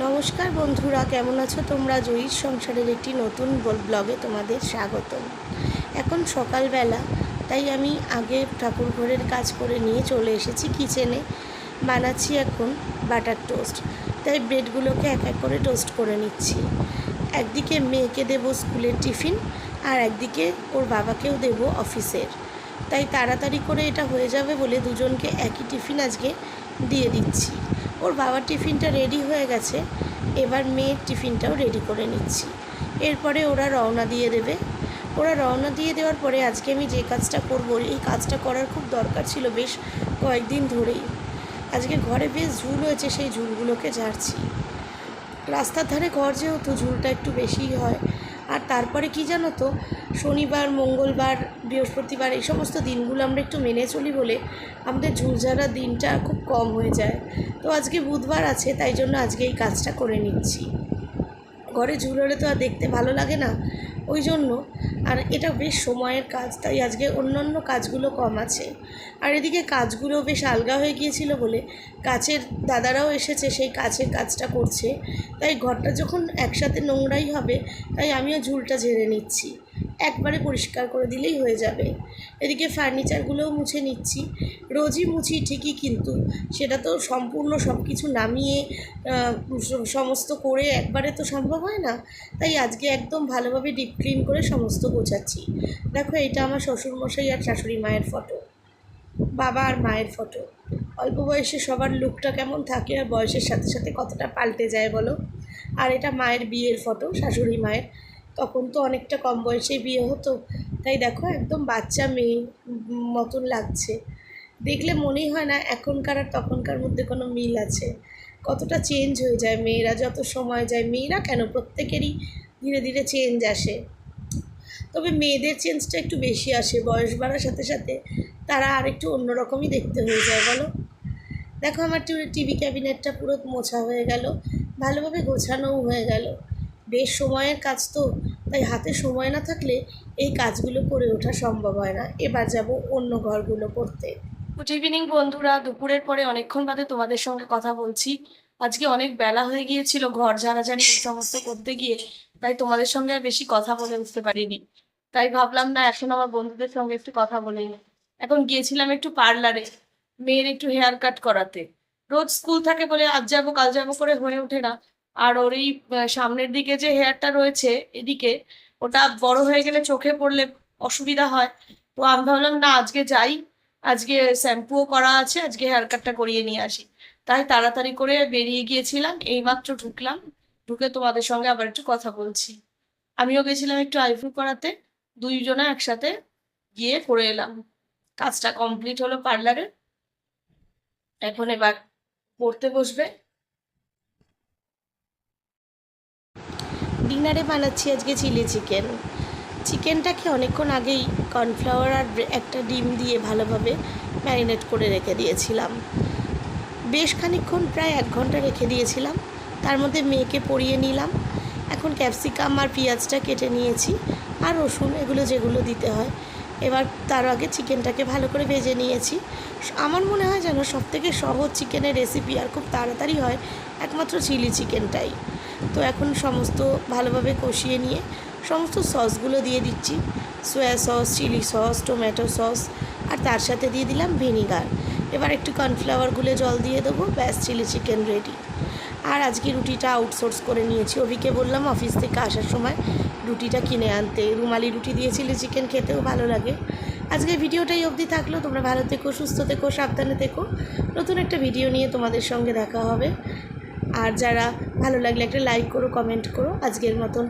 নমস্কার বন্ধুরা, কেমন আছো তোমরা? জয়ীর সংসারের একটি নতুন ব্লগে তোমাদের স্বাগতম। এখন সকালবেলা, তাই আমি আগে ঠাকুর ঘরের কাজ করে নিয়ে চলে এসেছি কিচেনে। বানাচ্ছি এখন বাটার টোস্ট, তাই ব্রেডগুলোকে এক এক করে টোস্ট করে নিচ্ছি। একদিকে মেয়েকে দেবো স্কুলের টিফিন, আর একদিকে ওর বাবাকেও দেবো অফিসের। তাই তাড়াতাড়ি করে এটা হয়ে যাবে বলে দুজনকে একই টিফিন আজকে দিয়ে দিচ্ছি। ওর বাবার টিফিনটা রেডি হয়ে গেছে, এবার মেয়ের টিফিনটাও রেডি করে নিচ্ছি। এরপরে ওরা রওনা দিয়ে দেবে। ওরা রওনা দিয়ে দেওয়ার পরে আজকে আমি যে কাজটা করব, এই কাজটা করার খুব দরকার ছিল বেশ কয়েকদিন ধরেই। আজকে ঘরে বেশ ঝুল হয়েছে, সেই ঝুলগুলোকে ঝাড়ছি। রাস্তার ধারে ঘর যেহেতু ঝুলটা একটু বেশিই হয়। আর তারপরে কি জানো তো, শনিবার, মঙ্গলবার, বৃহস্পতিবার এই সমস্ত দিনগুলো আমরা একটু মেনে চলি বলে আমাদের ঝুলঝাড়ার দিনটা খুব কম হয়ে যায়। তো আজকে বুধবার আছে, তাই জন্য আজকে এই কাজটা করে নিচ্ছি। ঘরে ঝুল হলে তো আর দেখতে ভালো লাগে না, ওই জন্য। আর এটা বেশ সময়ের কাজ, তাই আজকে অন্যান্য কাজগুলো কম আছে। আর এদিকে কাজগুলো বেশ আলগা হয়ে গিয়েছিল বলে কাছের দাদারাও এসেছে, সেই কাছের কাজটা করছে। তাই ঘরটা যখন একসাথে নোংরাই হবে, তাই আমিও ঝুলটা ঝেড়ে নিচ্ছি। একবারে পরিষ্কার করে দিলেই হয়ে যাবে। এদিকে ফার্নিচারগুলোও মুছে নিচ্ছি। রোজই মুছি ঠিকই, কিন্তু সেটা তো সম্পূর্ণ সব কিছু নামিয়ে সমস্ত করে একবারে তো সম্ভব হয় না। তাই আজকে একদম ভালোভাবে ডিপ ক্লিন করে সমস্ত গোছাচ্ছি। দেখো, এটা আমার শ্বশুরমশাই আর শাশুড়ি মায়ের ফটো, বাবা আর মায়ের ফটো। অল্প বয়সে সবার লুকটা কেমন থাকে আর বয়সের সাথে সাথে কতটা পাল্টে যায় বলো। আর এটা মায়ের বিয়ের ফটো, শাশুড়ি মায়ের। তখন তো অনেকটা কম বয়সেই বিয়ে হতো, তাই দেখো একদম বাচ্চা মেয়ে মতন লাগছে। দেখলে মনেই হয় না এখনকার আর তখনকার মধ্যে কোনো মিল আছে। কতটা চেঞ্জ হয়ে যায় মেয়েরা যত সময় যায়। মেয়েরা কেন, প্রত্যেকেরই ধীরে ধীরে চেঞ্জ আসে। তবে মেয়েদের চেঞ্জটা একটু বেশি আসে, বয়স বাড়ার সাথে সাথে তারা আর একটু অন্যরকমই দেখতে হয়ে যায় বলো। দেখো, আমার টিভি ক্যাবিনেটটা পুরো মোছা হয়ে গেল, ভালোভাবে গোছানোও হয়ে গেল। বেশ সময়ের কাজ তো, তাই হাতে সময় না থাকলে এই কাজগুলো করে ওঠা সম্ভব হয় না। এবার যাব অন্য ঘরগুলো করতে। গুড ইভিনিং বন্ধুরা, দুপুরের পরে অনেকক্ষণ বাদে তোমাদের সঙ্গে কথা বলছি। আজকে অনেক বেলা হয়ে গিয়েছিল ঘর ঝাড়াঝাড়ি এই সমস্ত করতে গিয়ে, তাই তোমাদের সঙ্গে আর বেশি কথা বলে উঠতে পারিনি। তাই ভাবলাম না, এখন আমার বন্ধুদের সঙ্গে একটু কথা বলে নিই। এখন গিয়েছিলাম একটু পার্লারে, মেয়ের একটু হেয়ার কাট করাতে। রোজ স্কুল থাকে বলে আজ যাবো কাল যাবো করে হয়ে ওঠে না। আর ওর এই সামনের দিকে যে হেয়ারটা রয়েছে এদিকে, ওটা বড় হয়ে গেলে চোখে পড়লে অসুবিধা হয়। তো আমি ভাবলাম না, আজকে যাই, আজকে শ্যাম্পুও করা আছে, আজকে হেয়ার কাটটা করিয়ে নিয়ে আসি। তাই তাড়াতাড়ি করে বেরিয়ে গিয়েছিলাম, এইমাত্র ঢুকলাম। ঢুকে তোমাদের সঙ্গে আবার একটু কথা বলছি। আমিও গেছিলাম একটু আইব্রো করাতে, দুইজনে একসাথে গিয়ে করে এলাম। কাজটা কমপ্লিট হলো পার্লারে। এখন এবার পড়তে বসবে। ডিনারে বানাচ্ছি আজকে চিলি চিকেন। চিকেনটাকে অনেকক্ষণ আগেই কর্নফ্লাওয়ার আর একটা ডিম দিয়ে ভালোভাবে ম্যারিনেট করে রেখে দিয়েছিলাম। বেশ খানিকক্ষণ, প্রায় 1 ঘন্টা রেখে দিয়েছিলাম। তার মধ্যে মেয়েকে পরিয়ে নিলাম। এখন ক্যাপসিকাম আর পেঁয়াজটা কেটে নিয়েছি, আর রসুন, এগুলো যেগুলো দিতে হয়। এবার তার আগে চিকেনটাকে ভালো করে ভেজে নিয়েছি। আমার মনে হয় যেন সবথেকে সহজ চিকেনের রেসিপি আর খুব তাড়াতাড়ি হয় একমাত্র চিলি চিকেনটাই। তো এখন সমস্ত ভালোভাবে কষিয়ে নিয়ে সমস্ত সসগুলো দিয়ে দিচ্ছি। Soya sauce, chilli sauce, tomato sauce, আর তার সাথে দিয়ে দিলাম ভিনিগার। এবার একটু কর্নফ্লাওয়ার গুলে জল দিয়ে দেবো, ব্যাস চিলি চিকেন রেডি। আর আজকে রুটিটা আউটসোর্স করে নিয়েছি। অভিকে বললাম অফিস থেকে আসার সময় রুটিটা কিনে আনতে। রুমালি রুটি দিয়ে চিলি চিকেন খেতেও ভালো লাগে। আজকে ভিডিওটাই অবধি থাকলো। তোমরা ভালো থেকো, সুস্থ থেকো, সাবধানে থেকো। নতুন একটা ভিডিও নিয়ে তোমাদের সঙ্গে দেখা হবে। আর যারা ভালো লাগলে একটা লাইক করো, কমেন্ট করো। আজকের মতন